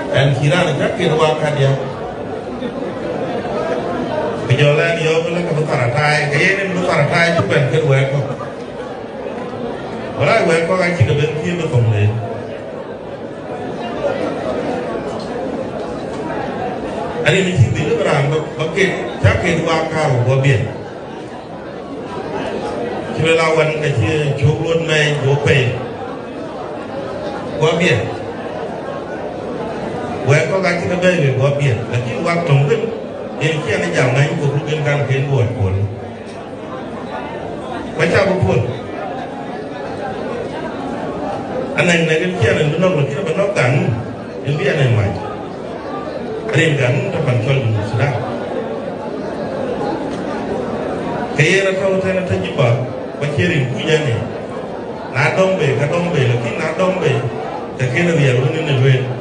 dan kira nak kirwakan ya kejolan yo bila ke taratai kaya ni taratai tu kan kedua ko wala wa ko kan ci ben ki be kom le ani ni ci bi le ram ba ke ja ke dua ka ro bien ci la wan ka ci joglon mai go pe go bien wa ko kan ci be go bien la ki wa tong ben ini kia ni jam ngai ko rugen kan ke buat pun macam pun anai nai kia ni benar kita benar kan ini dia nai mai ada kan depan sol sudah kaya nak tahu saya nak terjebak bacirin punya ni nadong be lagi nadong be tak kira dia lu ni duit